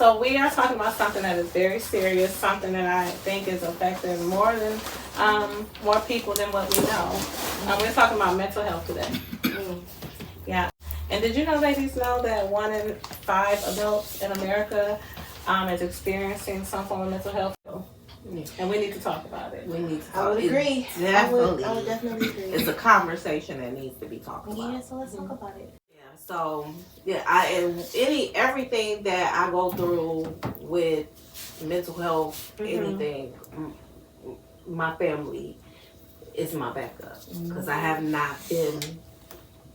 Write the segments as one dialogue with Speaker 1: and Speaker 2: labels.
Speaker 1: So we are talking about something that is very serious, something that I think is affecting more people than what we know. We're talking about mental health today. Yeah. And did you know, ladies, know that 1 in 5 adults in America is experiencing some form of mental health? And we need to talk about it.
Speaker 2: We need to talk.
Speaker 3: I would agree.
Speaker 2: Definitely.
Speaker 3: I would definitely agree.
Speaker 2: It's a conversation that needs to be talked about.
Speaker 3: Yeah, so let's talk about it.
Speaker 2: Yeah, so everything that I go through with mental health, anything, my family is my backup. Because I have not been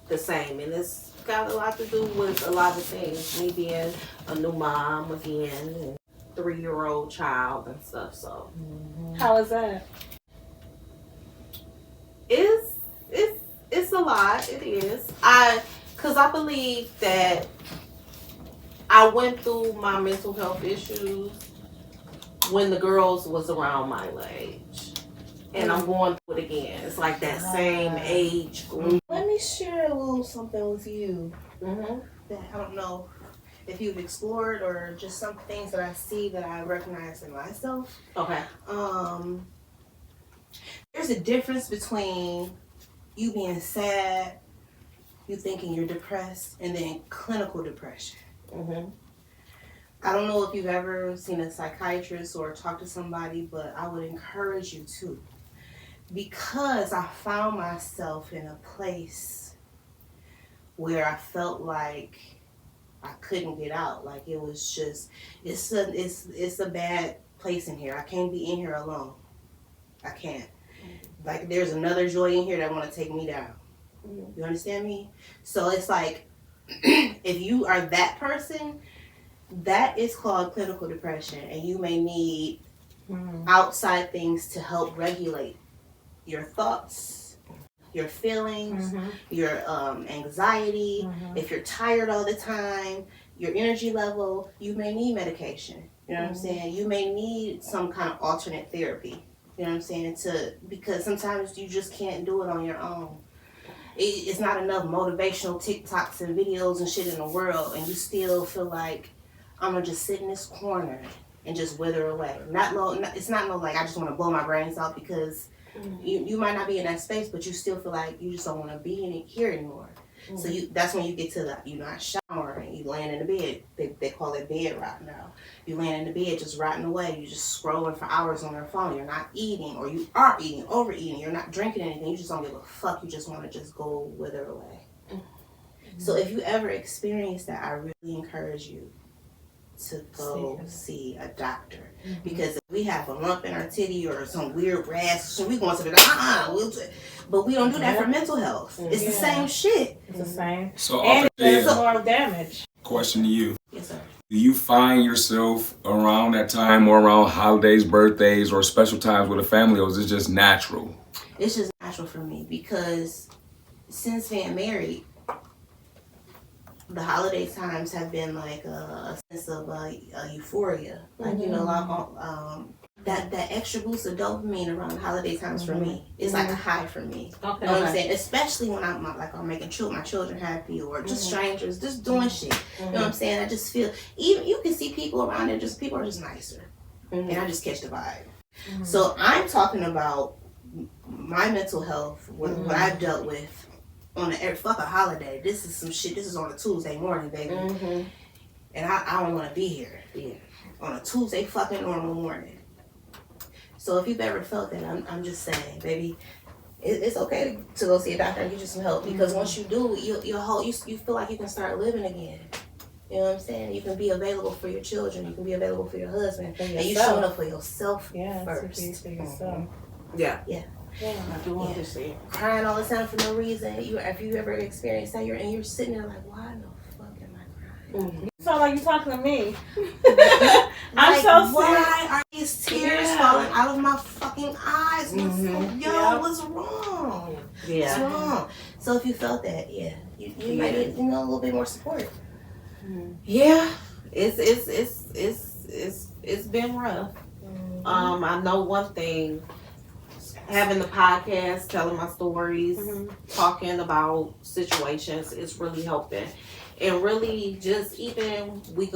Speaker 2: the same. And it's got a lot to do with a lot of things. Me being a new mom again, and 3-year-old child and stuff. So
Speaker 1: how is that?
Speaker 2: It's a lot. It is. Because I believe that I went through my mental health issues when the girls was around my age. And I'm going through it again. It's like that same age group.
Speaker 3: Let me share a little something with you that I don't know if you've explored or just some things that I see that I recognize in myself.
Speaker 2: Okay.
Speaker 3: There's a difference between you being sad, you thinking you're depressed, and then clinical depression. I don't know if you've ever seen a psychiatrist or talked to somebody, but I would encourage you to. Because I found myself in a place where I felt like I couldn't get out. Like it was just, it's a bad place in here. I can't be in here alone. I can't. Like there's another Joy in here that want to take me down. You understand me? So it's like, if you are that person, that is called clinical depression, and you may need outside things to help regulate your thoughts, your feelings, your anxiety. If you're tired all the time, your energy level, you may need medication. You know what I'm saying? You may need some kind of alternate therapy. You know what I'm saying? Because sometimes you just can't do it on your own. It's not enough motivational TikToks and videos and shit in the world, and you still feel like I'm gonna just sit in this corner and just wither away. It's not like I just want to blow my brains out, because you might not be in that space, but you still feel like you just don't want to be in it here anymore. So that's when you get to you're not showering, you laying in the bed. They call it bed rot now. You laying in the bed just rotting away. You just scrolling for hours on your phone. You're not eating, or you are eating, overeating. You're not drinking anything. You just don't give a fuck. You just want to just go wither away. So if you ever experience that, I really encourage you to go see a doctor. Because if we have a lump in our titty or some weird rash, so we going to the doctor. But we don't do that for mental health. It's the same shit.
Speaker 1: It's the same.
Speaker 4: So,
Speaker 1: and it does more damage.
Speaker 4: Question to you.
Speaker 3: Yes, sir.
Speaker 4: Do you find yourself around that time or around holidays, birthdays, or special times with a family, or is it just natural?
Speaker 3: It's just natural for me, because since being married, the holiday times have been like a sense of euphoria. Like, you know, that extra boost of dopamine around the holiday times for me is like a high for me.
Speaker 1: Okay.
Speaker 3: You know what I'm saying? Especially when I'm making my children happy, or just strangers, just doing shit. You know what I'm saying? I just feel, even you can see people around there, just people are just nicer. And I just catch the vibe. So I'm talking about my mental health, what I've dealt with on fuck a holiday. This is some shit. This is on a Tuesday morning, baby. And I don't want to be here. Yeah. On a Tuesday fucking normal morning. So if you've ever felt that, I'm just saying, baby, it's okay to go see a doctor and get you some help. Because once you do, you feel like you can start living again. You know what I'm saying? You can be available for your children. You can be available for your husband. And you showing up for yourself first.
Speaker 1: For yourself.
Speaker 2: Yeah.
Speaker 3: I do understand. Crying all the time for no reason. If you ever experienced that, you're sitting there like, why the fuck am I crying?
Speaker 1: You sound like you're talking to me.
Speaker 3: I'm
Speaker 1: like, so
Speaker 3: why are these tears falling out of my fucking eyes? What's wrong? What's wrong? So if you felt that, you might need a little bit more support.
Speaker 2: Yeah, it's been rough. I know one thing. Having the podcast, telling my stories, talking about situations is really helping. And really just even we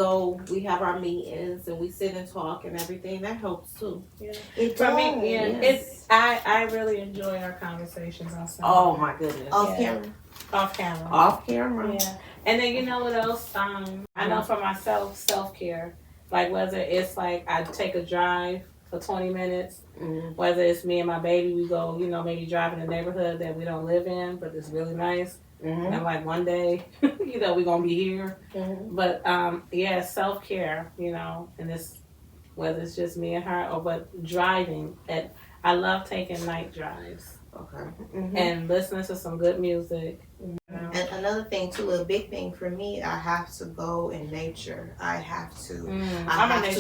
Speaker 2: have our meetings and we sit and talk and everything, that helps too.
Speaker 1: Yeah.
Speaker 3: It
Speaker 1: For
Speaker 3: does.
Speaker 1: me, yeah,
Speaker 2: Yes.
Speaker 1: I really enjoy our conversations on Sunday.
Speaker 2: Oh my goodness.
Speaker 3: Off camera.
Speaker 1: Off camera.
Speaker 2: Off camera.
Speaker 1: Yeah. And then you know what else? I know for myself, self-care. Like whether it's like I take a drive for 20 minutes, whether it's me and my baby, we go, you know, maybe drive in a neighborhood that we don't live in, but it's really nice. And like one day, you know, we're going to be here. But yeah, self-care, you know, and it's whether it's just me and her or but driving. I love taking night drives.
Speaker 2: Okay.
Speaker 1: And listening to some good music. You know?
Speaker 3: And another thing too, a big thing for me, I have to go in nature. I have to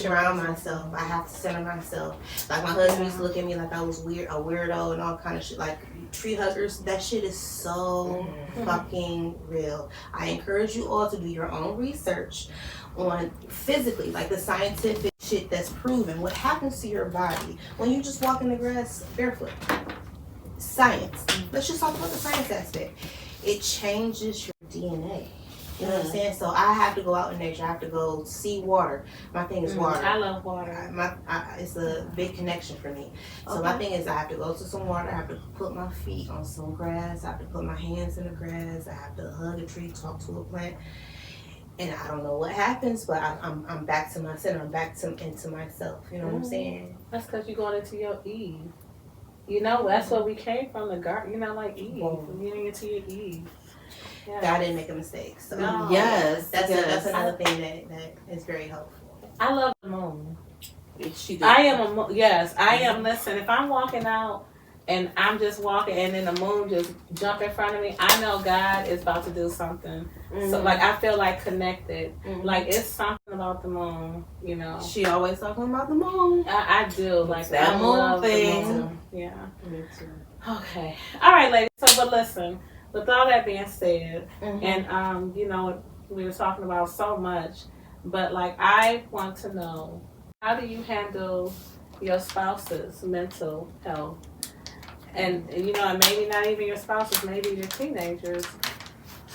Speaker 3: ground myself. I have to center myself. Like my husband used to look at me like I was a weirdo and all kind of shit. Like tree huggers, that shit is so fucking real. I encourage you all to do your own research on physically, like the scientific shit that's proven. What happens to your body when you just walk in the grass barefoot? Science. Let's just talk about the science aspect. It changes your DNA. You know what I'm saying? So I have to go out in nature. I have to go see water. My thing is water.
Speaker 1: I love water.
Speaker 3: It's a big connection for me. So my thing is I have to go to some water. I have to put my feet on some grass. I have to put my hands in the grass. I have to hug a tree, talk to a plant. And I don't know what happens, but I'm back to my center. I'm back into myself. You know what I'm saying?
Speaker 1: That's because you're going into your Eve. You know, that's where we came from, the garden. You know, like Eve. You're getting into your Eve. Yeah.
Speaker 3: God didn't make a mistake. So
Speaker 1: No.
Speaker 2: Yes.
Speaker 3: that's another thing that is very helpful.
Speaker 1: I love the moon.
Speaker 2: She did.
Speaker 1: I am. Listen, if I'm walking out and I'm just walking and then the moon just jump in front of me, I know God is about to do something. So like I feel like connected. Like it's something about the moon, you know.
Speaker 2: She always talking about the moon.
Speaker 1: I do. Like
Speaker 2: that
Speaker 1: I
Speaker 2: moon
Speaker 1: love
Speaker 2: thing.
Speaker 1: The moon. Yeah.
Speaker 2: Me too.
Speaker 1: Okay. All right, ladies. So but listen, with all that being said, and you know, we were talking about so much, but like I want to know, how do you handle your spouse's mental health? And you know, and maybe not even your spouses, maybe your teenagers.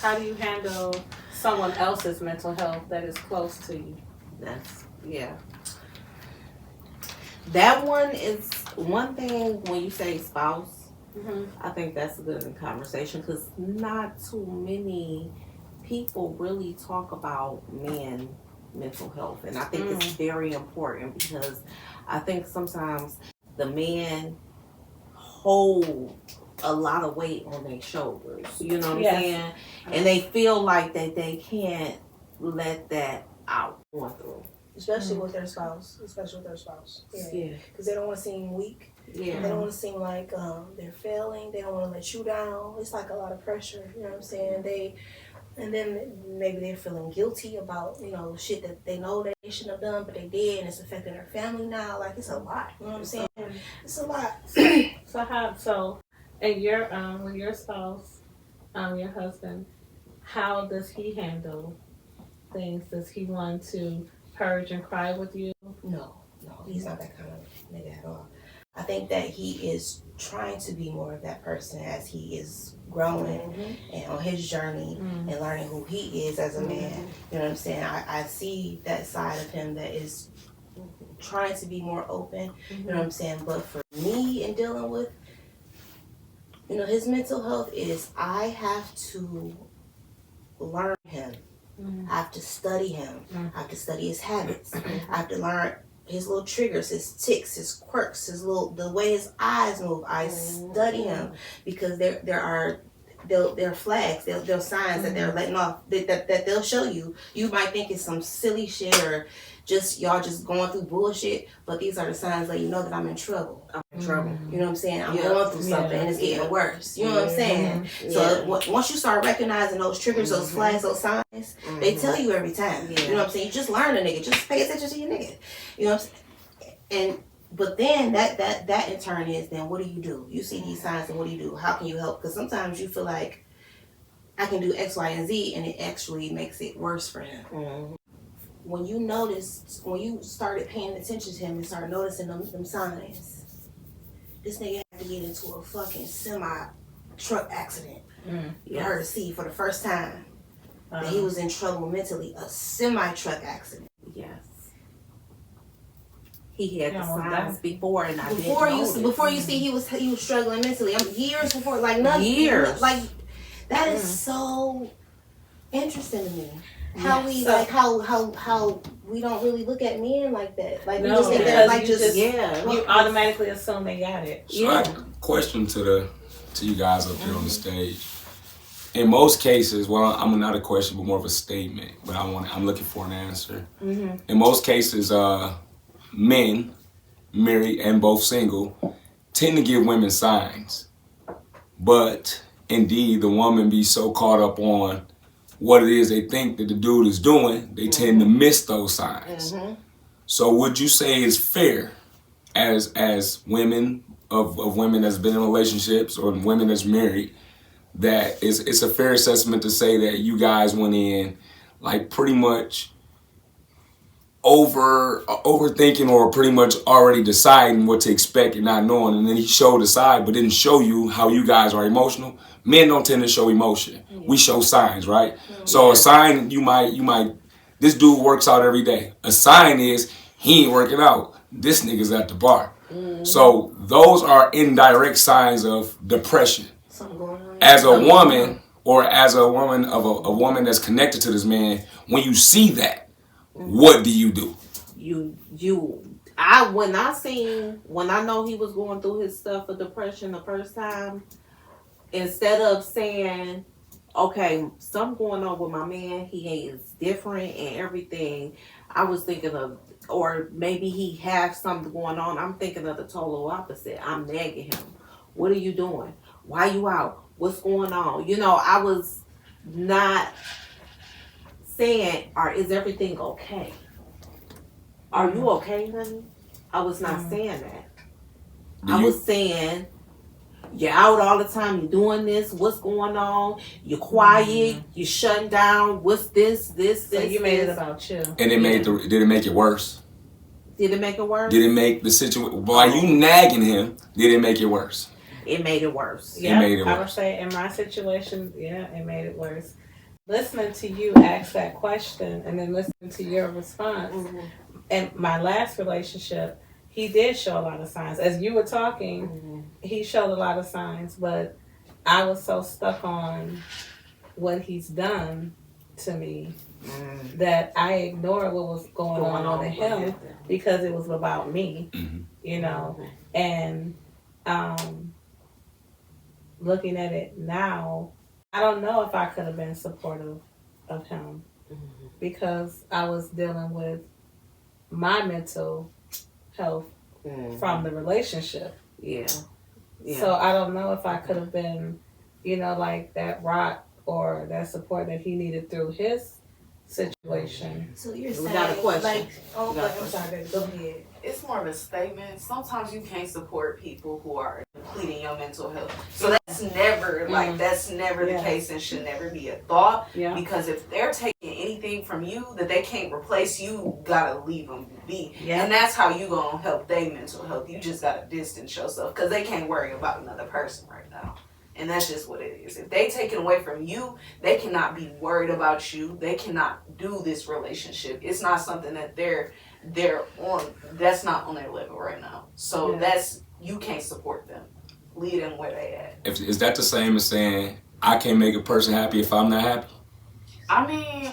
Speaker 1: How do you handle someone else's mental health that is close to you?
Speaker 2: That one is one thing when you say spouse. I think that's a good conversation because not too many people really talk about mental health, and I think it's very important because I think sometimes the man hold a lot of weight on their shoulders, you know what I'm saying? And they feel like that they can't let that out going through.
Speaker 3: Especially with their spouse. Yeah. Because they don't want to seem weak.
Speaker 2: Yeah.
Speaker 3: They don't want to seem like they're failing. They don't want to let you down. It's like a lot of pressure, you know what I'm saying? And then maybe they're feeling guilty about, you know, shit that they know that they shouldn't have done, but they did, and it's affecting their family now. Like, it's a lot, you know what I'm saying? It's a lot.
Speaker 1: And your with your spouse, your husband, how does he handle things? Does he want to purge and cry with you?
Speaker 3: No, he's not that kind of nigga at all. I think that he is trying to be more of that person as he is growing and on his journey and learning who he is as a man. You know what I'm saying? I see that side of him that is trying to be more open. You know what I'm saying? But for me in dealing with, you know, his mental health is I have to learn him. I have to study him. I have to study his habits. I have to learn his little triggers, his tics, his quirks, the way his eyes move. I study him because there are flags, there are signs that they're letting off that they'll show you. You might think it's some silly shit or just y'all just going through bullshit, but these are the signs that you know that I'm in trouble.
Speaker 2: I'm in trouble.
Speaker 3: You know what I'm saying? I'm going through something and it's getting worse. You know what I'm saying? So once you start recognizing those triggers, those flags, those signs, they tell you every time. You know what I'm saying? You just learn a nigga. Just pay attention to your nigga. You know what I'm saying? But then that in turn is then what do? You see these signs and what do? How can you help? Because sometimes you feel like I can do X, Y, and Z and it actually makes it worse for him. When you started paying attention to him and started noticing them signs, this nigga had to get into a fucking semi truck accident for her to see for the first time. that he was in trouble mentally. A semi-truck accident.
Speaker 2: Yes. He had the signs before, and
Speaker 3: before you see he was struggling mentally. Years before, like nothing.
Speaker 2: Years.
Speaker 3: Like that is so interesting to me. How we like how we don't really look at men like that. Like we just think that like
Speaker 1: you automatically assume they got it.
Speaker 4: So I have a question to you guys up here on the stage. In most cases, well, I'm not a question, but more of a statement. But I'm looking for an answer. Mm-hmm. In most cases, men, married and both single, tend to give women signs. But indeed, the woman be so caught up on what it is they think that the dude is doing, they tend to miss those signs. Mm-hmm. So would you say it's fair as women of women that's been in relationships or women that's married, that it's a fair assessment to say that you guys went in like pretty much overthinking or pretty much already deciding what to expect and not knowing, and then he showed a side but didn't show you how you guys are emotional? Men don't tend to show emotion. We show signs, right? So a sign, you might this dude works out every day. A sign is he ain't working out. This nigga's at the bar. So those are indirect signs of depression. As a woman, or as a woman of a woman that's connected to this man, when you see that, what do you do?
Speaker 2: When I know he was going through his stuff of depression the first time, instead of saying, okay, something going on with my man, he is different and everything, I was thinking of, or maybe he has something going on, I'm thinking of the total opposite. I'm nagging him. What are you doing? Why you out? What's going on? I was not saying, is everything okay? Are you okay, honey? I was not saying that. I was saying, you're out all the time, you're doing this, what's going on? You're quiet, you're shutting down, what's this?
Speaker 1: So you made it about you.
Speaker 4: And did it make it worse?
Speaker 2: Did it make it worse?
Speaker 4: Did it make the situation, while you nagging him, did it make it worse?
Speaker 2: It made it worse.
Speaker 1: Yeah, I would say in my situation, it made it worse. Listening to you ask that question and then listening to your response. In my last relationship, he did show a lot of signs. As you were talking, he showed a lot of signs, but I was so stuck on what he's done to me that I ignored what was going on with him because it was about me, and looking at it now, I don't know if I could have been supportive of him because I was dealing with my mental health from the relationship. Yeah. So I don't know if I could have been, like that rock or that support that he needed through his situation.
Speaker 3: So you're saying,
Speaker 2: got a question.
Speaker 3: I'm sorry, go ahead.
Speaker 5: It's more of a statement. Sometimes you can't support people who are depleting your mental health. So that's never the case and should never be a thought. Yeah. Because if they're taking anything from you that they can't replace, you gotta leave them be. Yeah. And that's how you gonna help their mental health. You just gotta distance yourself because they can't worry about another person right now. And that's just what it is. If they take it away from you, they cannot be worried about you. They cannot do this relationship. It's not something that they're on. That's not on their level right now. So you can't support them. Leave them where they at.
Speaker 4: Is that the same as saying I can't make a person happy if I'm not happy?
Speaker 5: I mean,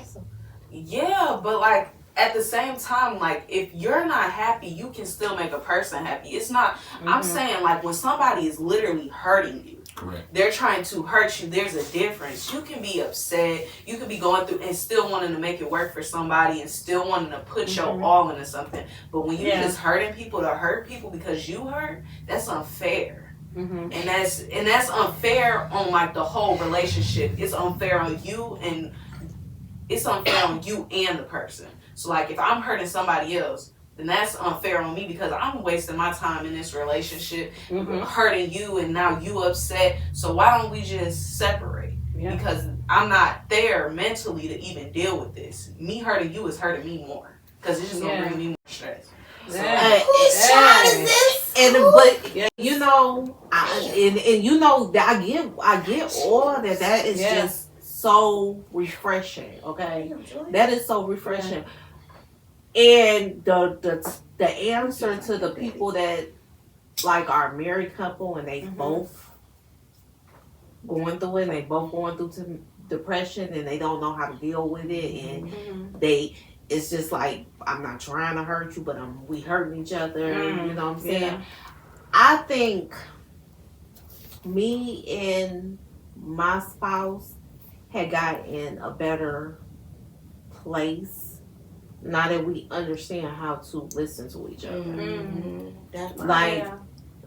Speaker 5: yeah, but like at the same time, like if you're not happy, you can still make a person happy. It's not. I'm saying like when somebody is literally hurting you.
Speaker 4: Correct.
Speaker 5: They're trying to hurt you. There's a difference. You can be upset. You can be going through and still wanting to make it work for somebody and still wanting to put your all into something. But when you just hurting people to hurt people because you hurt, that's unfair. And that's unfair on like the whole relationship. It's unfair on you and the person. So like if I'm hurting somebody else, then that's unfair on me because I'm wasting my time in this relationship, hurting you, and now you upset. So why don't we just separate? Yeah. Because I'm not there mentally to even deal with this. Me hurting you is hurting me more because it's just gonna bring me more stress.
Speaker 3: Whose child is this?
Speaker 2: I get all that. That is just so refreshing. Okay, that is so refreshing. And the answer to the people that like are a married couple and they both going through it, and they both going through depression, and they don't know how to deal with it, and it's just like, I'm not trying to hurt you, but we hurting each other. You know what I'm saying? Yeah. I think me and my spouse had got in a better place now that we understand how to listen to each other.
Speaker 3: That's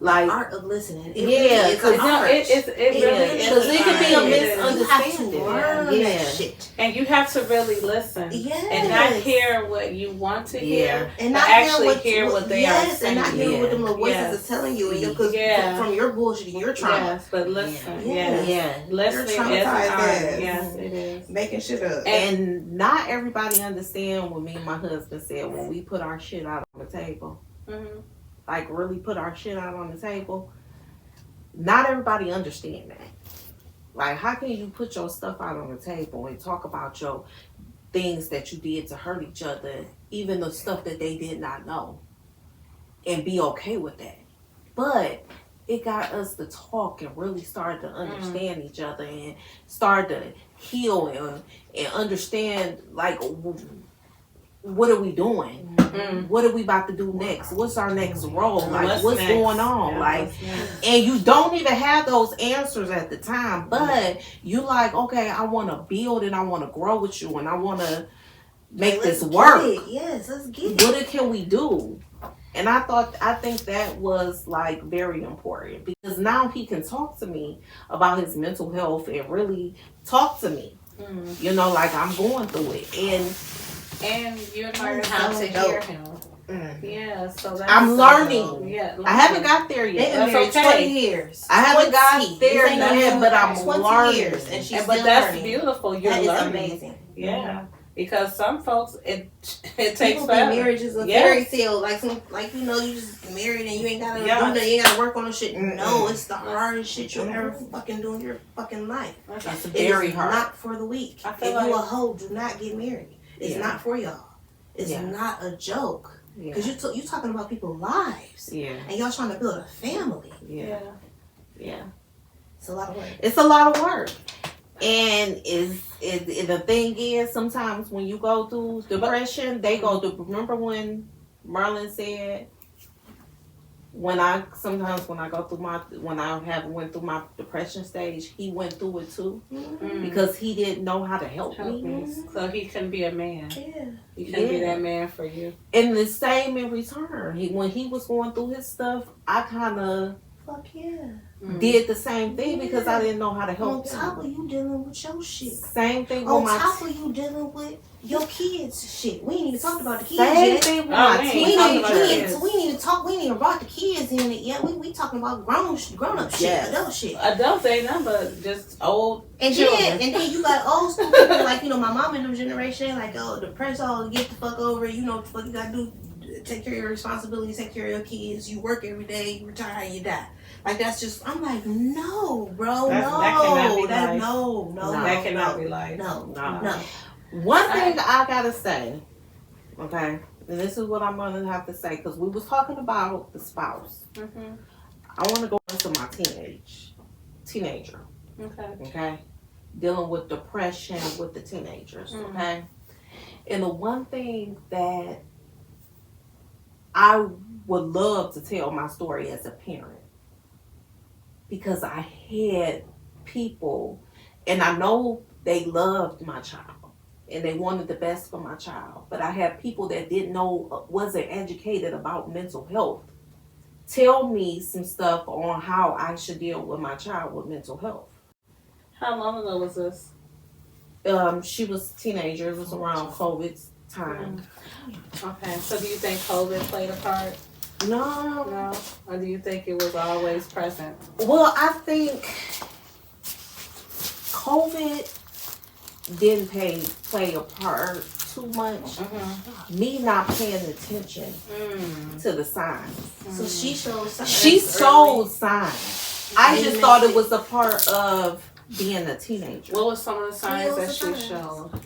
Speaker 2: like
Speaker 3: art of listening.
Speaker 2: It really
Speaker 1: because
Speaker 2: it can be a misunderstanding.
Speaker 1: And you have to really listen, and not hear what you want to hear,
Speaker 3: and not
Speaker 1: actually hear what they are saying,
Speaker 3: and not hear what them little voices are telling you, and because from your bullshit and your trauma.
Speaker 1: Yes, but listen,
Speaker 3: listening is art.
Speaker 1: Yes, it is
Speaker 3: making shit up,
Speaker 2: and not everybody understand what me and my husband said when we put our shit out on the table. Like really put our shit out on the table. Not everybody understand that. Like, how can you put your stuff out on the table and talk about your things that you did to hurt each other, even the stuff that they did not know, and be okay with that? But it got us to talk and really start to understand each other and start to heal and understand, like, what are we doing? What are we about to do next? What's our next role? Like, what's going on? And you don't even have those answers at the time, but you like, okay, I want to build and I want to grow with you and I want to make this work.
Speaker 3: Yes, let's get it.
Speaker 2: What can we do? And I think that was like very important, because now he can talk to me about his mental health and really talk to me. You know, like I'm going through it,
Speaker 1: and you're learning how to hear him. Yeah, so that's
Speaker 2: I'm learning.
Speaker 1: Yeah,
Speaker 2: I haven't got there yet.
Speaker 3: That's okay. 20 years.
Speaker 2: I haven't got there yet, but I'm
Speaker 3: 20
Speaker 2: learning.
Speaker 3: Years, and she's
Speaker 1: but
Speaker 3: still
Speaker 1: that's
Speaker 3: learning.
Speaker 1: beautiful. You're
Speaker 3: that
Speaker 1: learning.
Speaker 3: Is amazing.
Speaker 1: Yeah. Because some folks, it takes
Speaker 3: people
Speaker 1: forever.
Speaker 3: think marriage is a fairy tale, like you know, you just married and you ain't gotta do that, you ain't gotta work on the shit. No, it's the hardest shit you'll ever fucking do in your fucking life.
Speaker 2: It's very hard.
Speaker 3: Not for the weak. If you a hoe, do not get married. It's not for y'all. It's not a joke. Because you talking about people's lives. And y'all trying to build a family. It's a lot of work.
Speaker 2: It's a lot of work. And the thing is, sometimes when you go through depression, they go through. Remember when Merlin said, when I went through my depression stage, he went through it too, because he didn't know how to help me.
Speaker 1: So he couldn't be a man. He couldn't be that man for you.
Speaker 2: And the same in return. When he was going through his stuff, I kind of did the same thing because I didn't know how to help him.
Speaker 3: On top of you dealing with your shit.
Speaker 2: Same thing
Speaker 3: on top of you dealing with your kids' shit. We ain't even talked about the kids yet.
Speaker 2: Thing with my
Speaker 3: kids. We ain't even brought the kids in it yet. We talking about grown up shit, adult shit.
Speaker 1: Adults ain't nothing but just old
Speaker 3: and
Speaker 1: children.
Speaker 3: Then you got old school people like, you know, my mom and them generation, like, oh, depressed, get the fuck over it. You know what the fuck you gotta do. Take care of your responsibilities, take care of your kids. You work every day, you retire, you die. Like, that's just, I'm like, no, bro,
Speaker 1: that cannot be life.
Speaker 3: No,
Speaker 1: that cannot be life.
Speaker 3: No.
Speaker 2: One thing I gotta say, okay, and this is what I'm gonna have to say, because we was talking about the spouse. I want to go into my teenager. Okay, dealing with depression with the teenagers. Okay, and the one thing that I would love to tell my story as a parent, because I had people, and I know they loved my child and they wanted the best for my child, but I had people that didn't know, wasn't educated about mental health, tell me some stuff on how I should deal with my child with mental health.
Speaker 1: How long ago was this?
Speaker 2: She was a teenager. It was around COVID's time.
Speaker 1: Okay, so do you think COVID played a part?
Speaker 2: No.
Speaker 1: Or do you think it was always present?
Speaker 2: Well, I think COVID didn't play a part too much. Me not paying attention to the signs.
Speaker 3: So she showed signs.
Speaker 2: She showed signs. I just thought it was a part of being a teenager.
Speaker 1: What was some of the signs
Speaker 3: What
Speaker 1: that
Speaker 3: was
Speaker 1: she
Speaker 3: the signs?
Speaker 1: showed?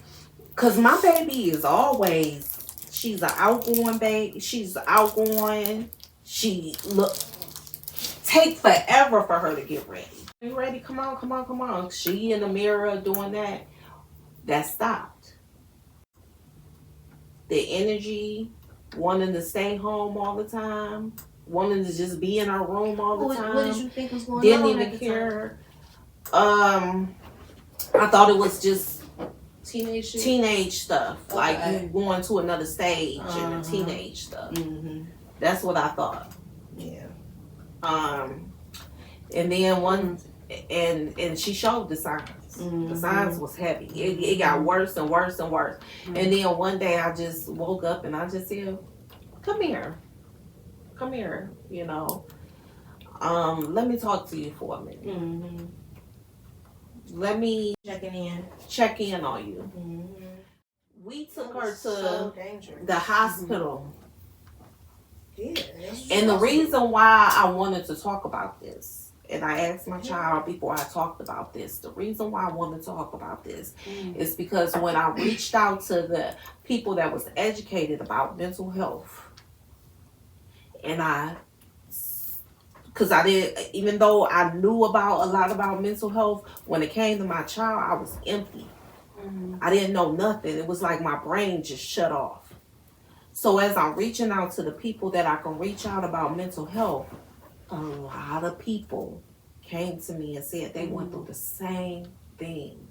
Speaker 2: Cause my baby is always, she's an outgoing baby. She's outgoing. She take forever for her to get ready. You ready? Come on, come on, come on. She in the mirror doing that. That stopped. The energy, wanting to stay home all the time, wanting to just be in her room all the time.
Speaker 3: What did you think was going
Speaker 2: Didn't
Speaker 3: on?
Speaker 2: even
Speaker 3: at the
Speaker 2: care. I thought it was just
Speaker 3: Teenage shit?
Speaker 2: teenage stuff,
Speaker 3: Okay.
Speaker 2: like you going to another stage and the teenage stuff.
Speaker 3: Mm-hmm.
Speaker 2: That's what I thought.
Speaker 3: Yeah.
Speaker 2: And then one, and she showed the signs. The signs was heavy. It got worse and worse and worse. And then one day I just woke up and I just said, "Come here, you know. Let me talk to you for a minute.
Speaker 3: Mm-hmm.
Speaker 2: Let me
Speaker 3: Checking in.
Speaker 2: check in on you."
Speaker 3: Mm-hmm.
Speaker 2: We took her to
Speaker 3: So dangerous.
Speaker 2: the hospital.
Speaker 3: Yeah.
Speaker 2: And the reason why I wanted to talk about this, and I asked my child before I talked about this, the reason why I wanted to talk about this is because when I reached out to the people that was educated about mental health, and because I did, even though I knew about a lot about mental health, when it came to my child, I was empty. I didn't know nothing. It was like my brain just shut off. So as I'm reaching out to the people that I can reach out about mental health, a lot of people came to me and said they went through the same thing.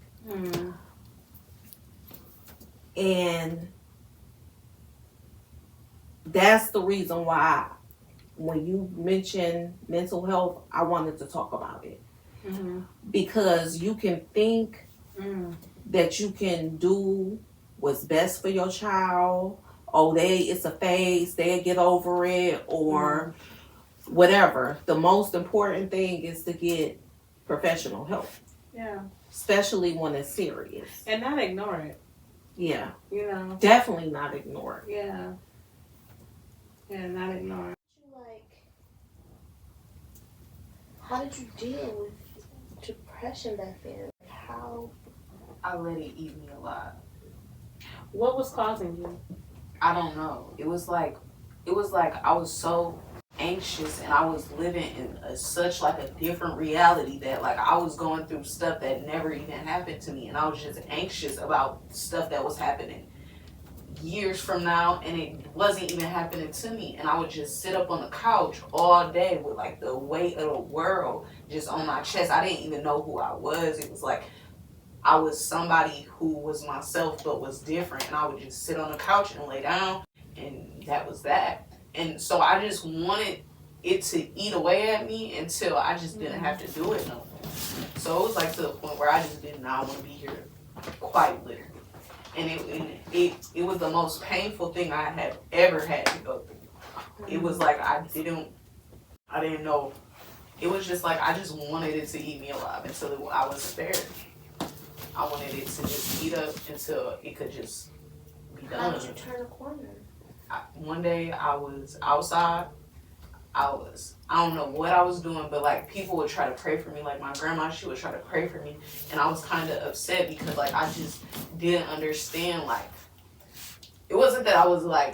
Speaker 2: And that's the reason why when you mention mental health, I wanted to talk about it. Because you can think that you can do what's best for your child. Oh, it's a phase, they'll get over it, or whatever. The most important thing is to get professional help.
Speaker 1: Yeah.
Speaker 2: Especially when it's serious.
Speaker 1: And not ignore it.
Speaker 2: Yeah.
Speaker 1: You know.
Speaker 2: Definitely not ignore it.
Speaker 1: Yeah. Yeah, not ignore it.
Speaker 3: Like, how did you deal with depression back then? How?
Speaker 5: I let it eat me alive.
Speaker 1: What was causing you?
Speaker 5: I don't know. It was like I was so anxious and I was living in such like a different reality that like I was going through stuff that never even happened to me, and I was just anxious about stuff that was happening years from now and it wasn't even happening to me, and I would just sit up on the couch all day with like the weight of the world just on my chest. I didn't even know who I was. It was like I was somebody who was myself but was different, and I would just sit on the couch and lay down, and that was that. And so I just wanted it to eat away at me until I just didn't have to do it no more. So it was like to the point where I just did not want to be here, quite literally. And it was the most painful thing I had ever had to go through. It was like I didn't know. It was just like I just wanted it to eat me alive until I wasn't there. I wanted it to just eat up until it could just be done.
Speaker 3: How did you turn a corner?
Speaker 5: One day I was outside. I don't know what I was doing, but like people would try to pray for me. Like my grandma, she would try to pray for me. And I was kind of upset because like I just didn't understand. Like it wasn't that I was like,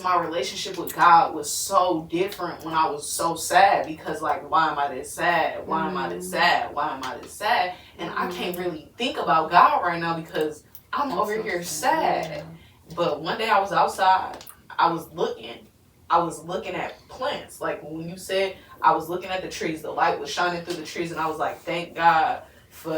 Speaker 5: my relationship with God was so different when I was so sad, because like, why am I this sad? Why am I this sad? Why am I this sad? And I can't really think about God right now because I'm over here sad. But one day I was outside, I was looking at plants. Like when you said, I was looking at the trees, the light was shining through the trees, and I was like, thank God for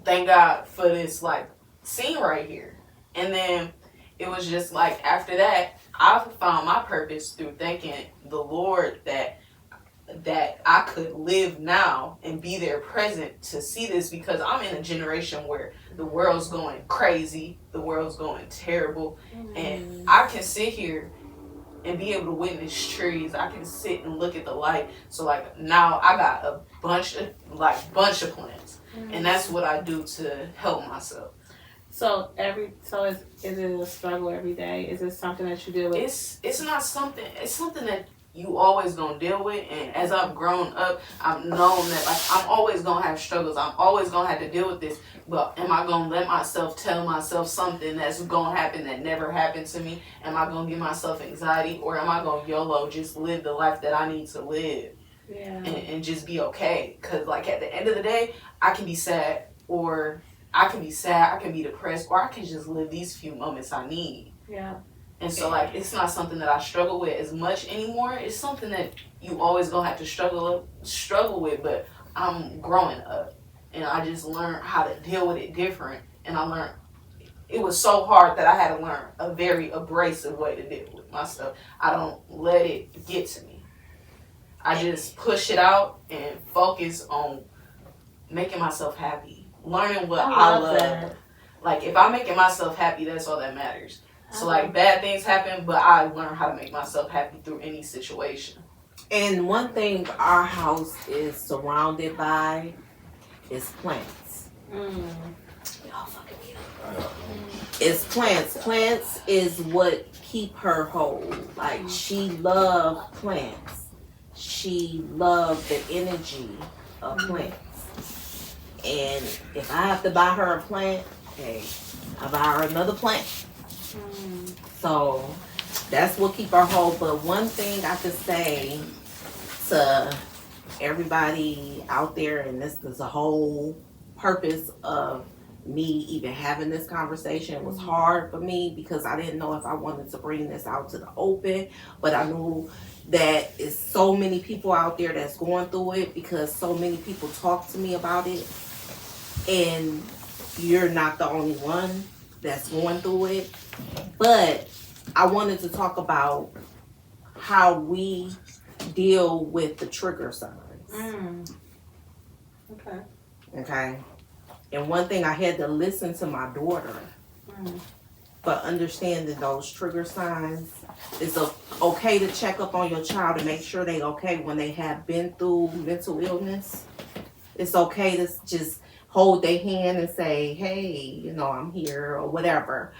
Speaker 5: this like scene right here. And then it was just like after that, I found my purpose through thanking the Lord that I could live now and be there present to see this, because I'm in a generation where the world's going crazy, the world's going terrible, and I can sit here and be able to witness trees. I can sit and look at the light. So like now I got a bunch of plants, and that's what I do to help myself.
Speaker 1: So is it a struggle every day? Is it something that you deal with?
Speaker 5: It's not something. It's something that you always gonna deal with. And as I've grown up, I've known that like I'm always gonna have struggles. I'm always gonna have to deal with this. But am I gonna let myself tell myself something that's gonna happen that never happened to me? Am I gonna give myself anxiety, or am I gonna YOLO just live the life that I need to live?
Speaker 1: Yeah.
Speaker 5: And just be okay? Because like at the end of the day, I can be sad, or I can be sad, I can be depressed, or I can just live these few moments I need.
Speaker 1: Yeah.
Speaker 5: And so like it's not something that I struggle with as much anymore. It's something that you always gonna have to struggle with, but I'm growing up and I just learned how to deal with it different. And I learned it was so hard that I had to learn a very abrasive way to deal with my stuff. I don't let it get to me. I just push it out and focus on making myself happy, learning what I love.
Speaker 1: That.
Speaker 5: Like if I'm making myself happy, that's all that matters. So like bad things happen, but I learn how to make myself happy through any situation.
Speaker 2: And one thing our house is surrounded by is plants. Y'all fucking me up. It's plants. Plants is what keep her whole. Like she loved plants. She loved the energy of plants. And if I have to buy her a plant, hey, I buy her another plant. So that's what keep her whole. But one thing I could say to everybody out there, and this is the whole purpose of me even having this conversation, it was hard for me because I didn't know if I wanted to bring this out to the open, but I knew that it's so many people out there that's going through it because so many people talk to me about it, and you're not the only one that's going through it. But I wanted to talk about how we deal with the trigger signs.
Speaker 1: Okay.
Speaker 2: Okay. And one thing I had to listen to my daughter, but understanding those trigger signs, it's okay to check up on your child and make sure they okay when they have been through mental illness. It's okay to just hold their hand and say, hey, I'm here or whatever.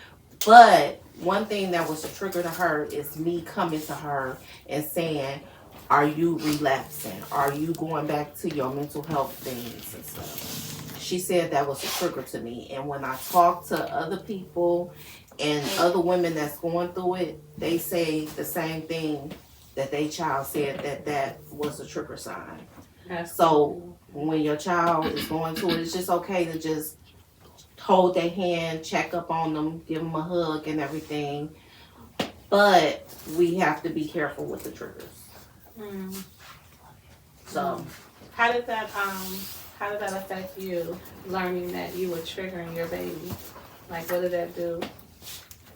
Speaker 2: But one thing that was a trigger to her is me coming to her and saying, are you relapsing? Are you going back to your mental health things and stuff? She said that was a trigger to me. And when I talk to other people and other women that's going through it, they say the same thing that their child said, that was a trigger sign. So when your child is going through it, it's just okay to just hold their hand, check up on them, give them a hug and everything. But we have to be careful with the triggers. So
Speaker 1: how did that affect you, learning that you were triggering your baby? Like, what did that do?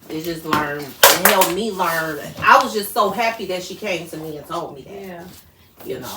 Speaker 2: It just helped me learn. I was just so happy that she came to me and told me that.
Speaker 1: Yeah.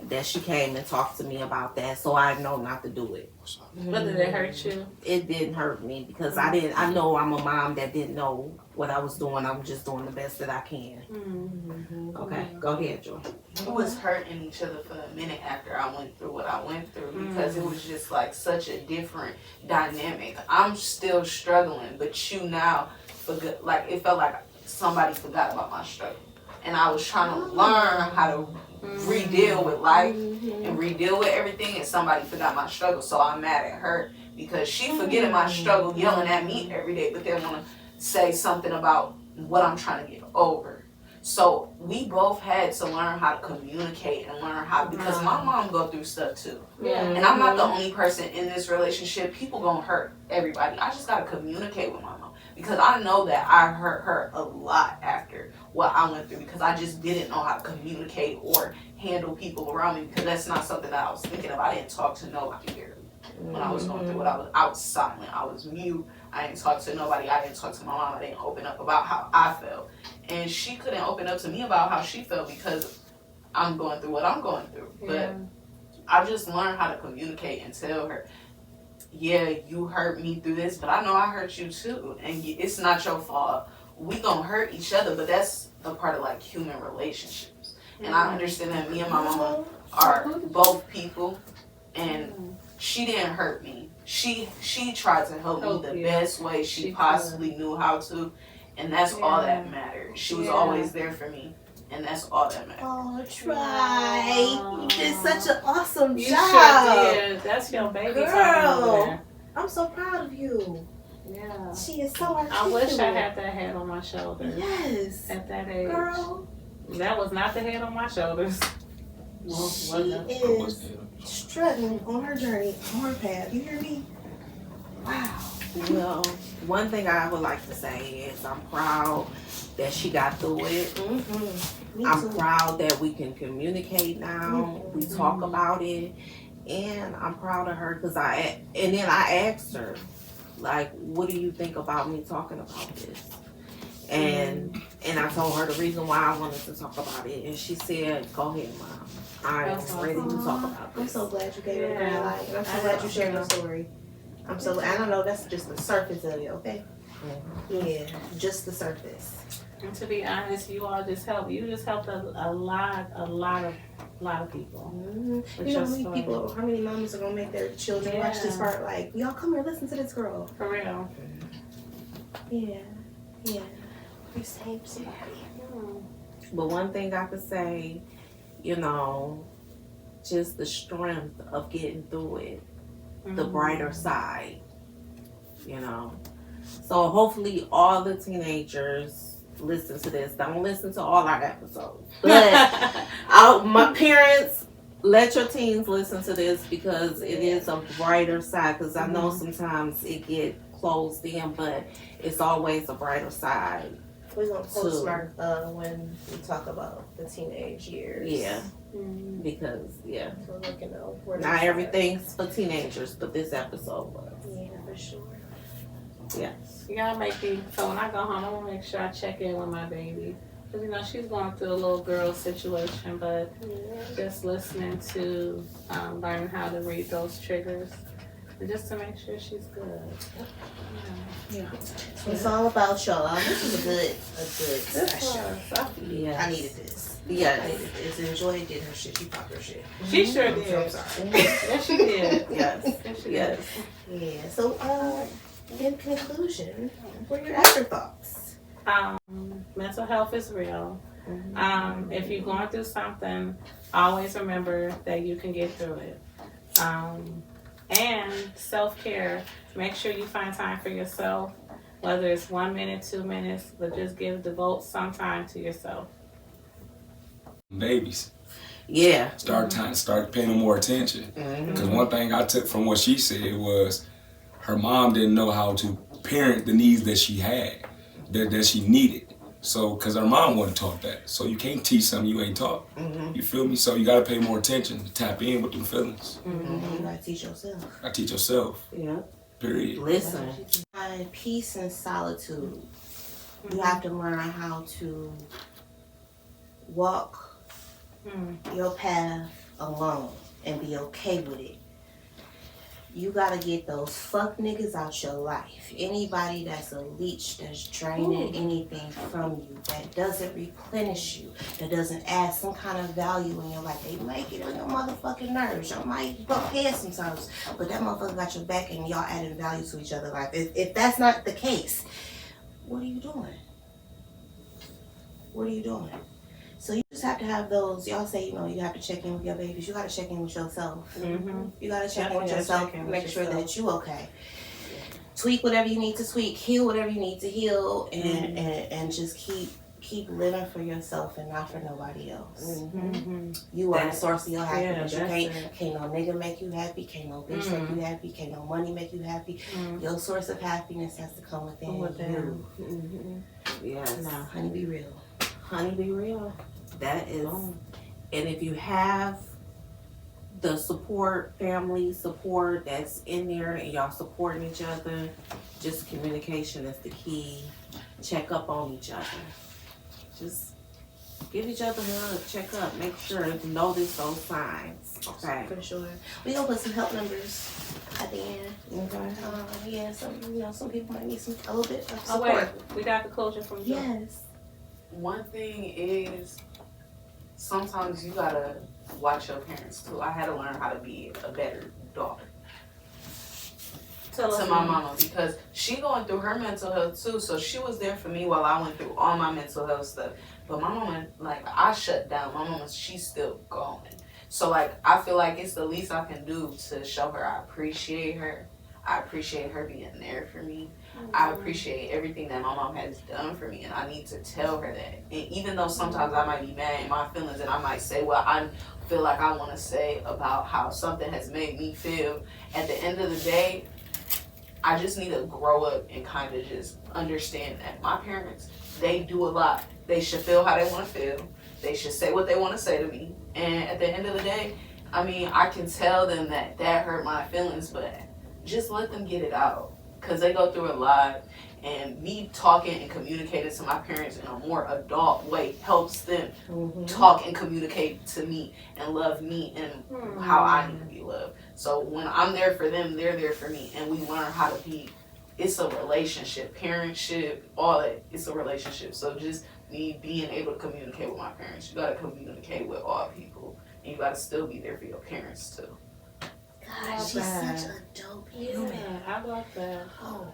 Speaker 2: That she came and talked to me about that, so I know not to do it.
Speaker 1: But did it hurt you?
Speaker 2: It didn't hurt me because I know I'm a mom that didn't know what I was doing. I'm just doing the best that I can. Okay, go ahead, Joy.
Speaker 5: We was hurting each other for a minute after I went through what I went through because it was just like such a different dynamic. I'm still struggling, but you now forgot. Like it felt like somebody forgot about my struggle, and I was trying to learn how to re-deal with life and re-deal with everything, and somebody forgot my struggle. So I'm mad at her because she forgetting my struggle, yelling at me every day, but they want to say something about what I'm trying to get over. So we both had to learn how to communicate and learn how, because my mom go through stuff too. And I'm not the only person in this relationship. People gonna hurt everybody. I just gotta communicate with my mom because I know that I hurt her a lot after what I went through because I just didn't know how to communicate or handle people around me because that's not something that I was thinking of. I didn't talk to nobody here when I was going through it. I was silent. I was mute. I didn't talk to nobody. I didn't talk to my mom. I didn't open up about how I felt. And she couldn't open up to me about how she felt because I'm going through what I'm going through. But I just learned how to communicate and tell her, yeah, you hurt me through this, but I know I hurt you too. And it's not your fault. We gonna hurt each other, but that's a part of like human relationships. And I understand that me and my mama are both people, and she didn't hurt me. She tried to help me the best way she possibly knew how to. And that's all that mattered. She was always there for me. And that's all that mattered.
Speaker 3: Oh, try. You did such an awesome
Speaker 1: You
Speaker 3: job.
Speaker 1: sure did. That's your baby.
Speaker 3: Girl, I'm so proud of you.
Speaker 1: Yeah.
Speaker 3: She is so articulate.
Speaker 1: I wish I had that head on my shoulders.
Speaker 3: Yes.
Speaker 1: At that age.
Speaker 3: Girl.
Speaker 1: That was not the head on my shoulders.
Speaker 3: She is struggling on her journey, on her path. You hear me? Wow.
Speaker 2: Well, one thing I would like to say is I'm proud that she got through it.
Speaker 3: Mm-hmm.
Speaker 2: I'm proud that we can communicate now. We talk about it. And I'm proud of her because then I asked her, like, what do you think about me talking about this? And I told her the reason why I wanted to talk about it. And she said, go ahead, Mom. I'm ready to talk about this.
Speaker 3: I'm so glad you gave it a green light. I'm so glad you shared your story. I'm so glad. I don't know, that's just the surface of it, okay? Yeah, just the surface.
Speaker 1: And to be honest, you just helped a lot of people.
Speaker 3: Mm-hmm. You know how many people, how many mamas are gonna make their children watch this part like, y'all come here, listen to this girl.
Speaker 1: For real.
Speaker 3: Yeah. You saved somebody.
Speaker 2: But one thing I could say, just the strength of getting through it, the brighter side, So hopefully all the teenagers listen to this. Don't listen to all our episodes. But my parents, let your teens listen to this because it is a brighter side. Because I know sometimes it get closed in, but it's always a brighter side.
Speaker 3: We're going to postmark when we talk about the teenage years.
Speaker 2: Yeah. Because,
Speaker 3: So we can know where
Speaker 2: not everything's for teenagers, but this episode was.
Speaker 3: Yeah, for sure.
Speaker 2: Yeah.
Speaker 1: You gotta make me, so when I go home, I want to make sure I check in with my baby. Because, she's going through a little girl situation, but just listening to, learning how to read those triggers. And just to make sure she's good.
Speaker 3: Yeah. It's all about y'all. This is a good session.
Speaker 2: Yeah.
Speaker 3: I needed this.
Speaker 2: Yes.
Speaker 3: I needed this. And Joy did her shit. She popped her shit.
Speaker 1: She sure did.
Speaker 3: I'm sorry.
Speaker 1: Yes, she did.
Speaker 2: Yes.
Speaker 1: Yes.
Speaker 3: Yeah. So, in conclusion, what are your afterthoughts?
Speaker 1: Mental health is real. If you're going through something, always remember that you can get through it. And self-care, make sure you find time for yourself, whether it's 1 minute, 2 minutes, but just devote some time to yourself.
Speaker 4: Babies.
Speaker 2: Yeah.
Speaker 4: Start paying them more attention. Because one thing I took from what she said was her mom didn't know how to parent the needs that she had, that she needed. So, because her mom wasn't taught that. So you can't teach something you ain't taught. You feel me? So you got to pay more attention to tap in with them feelings.
Speaker 3: You gotta teach yourself.
Speaker 4: I teach yourself.
Speaker 2: Yeah.
Speaker 4: Period.
Speaker 2: Listen.
Speaker 3: Find peace and solitude. You have to learn how to walk your path alone and be okay with it. You gotta get those fuck niggas out your life. Anybody that's a leech, that's draining anything from you, that doesn't replenish you, that doesn't add some kind of value in your life. They might get on your motherfucking nerves. Y'all might bump heads sometimes, but that motherfucker got your back and y'all adding value to each other's life. If that's not the case, what are you doing? What are you doing? So you just have to have those, y'all say, you have to check in with your babies. You got to check in with yourself. You got to check in with yourself, make sure that you okay. Tweak whatever you need to tweak, heal whatever you need to heal, and just keep living for yourself and not for nobody else. You are the source of your happiness. You can't no nigga make you happy, can't no bitch make you happy, can't no money make you happy. Your source of happiness has to come within you.
Speaker 2: Yes.
Speaker 3: Now, honey, be real.
Speaker 2: Honey, be real. That is, and if you have the family support that's in there and y'all supporting each other, just communication is the key. Check up on each other. Just give each other a hug, check up, make sure to notice those signs. Okay.
Speaker 3: For sure. We gonna put some help numbers at the end. Okay. Some people might need a little bit of support.
Speaker 1: Oh wait, we got the closure from Joy.
Speaker 3: Yes.
Speaker 5: One thing is, sometimes you gotta watch your parents too. I had to learn how to be a better daughter to my mama, because she going through her mental health too. So she was there for me while I went through all my mental health stuff. But my mama, like, I shut down. My mama, she's still going. So, like, I feel like it's the least I can do to show her I appreciate her. I appreciate her being there for me. I appreciate everything that my mom has done for me, and I need to tell her that. And even though sometimes I might be mad in my feelings, and I might say what I feel like I want to say about how something has made me feel, at the end of the day, I just need to grow up and kind of just understand that my parents, they do a lot. They should feel how they want to feel. They should say what they want to say to me. And at the end of the day, I mean, I can tell them that hurt my feelings, but just let them get it out. Because they go through a lot. And me talking and communicating to my parents in a more adult way helps them talk and communicate to me and love me and how I need to be loved. So when I'm there for them, they're there for me. And we learn how to be. It's a relationship. Parentship, all that. It's a relationship. So just me being able to communicate with my parents. You got to communicate with all people. And you got to still be there for your parents too.
Speaker 3: God, she's such a dope human.
Speaker 1: I love that.
Speaker 3: Oh.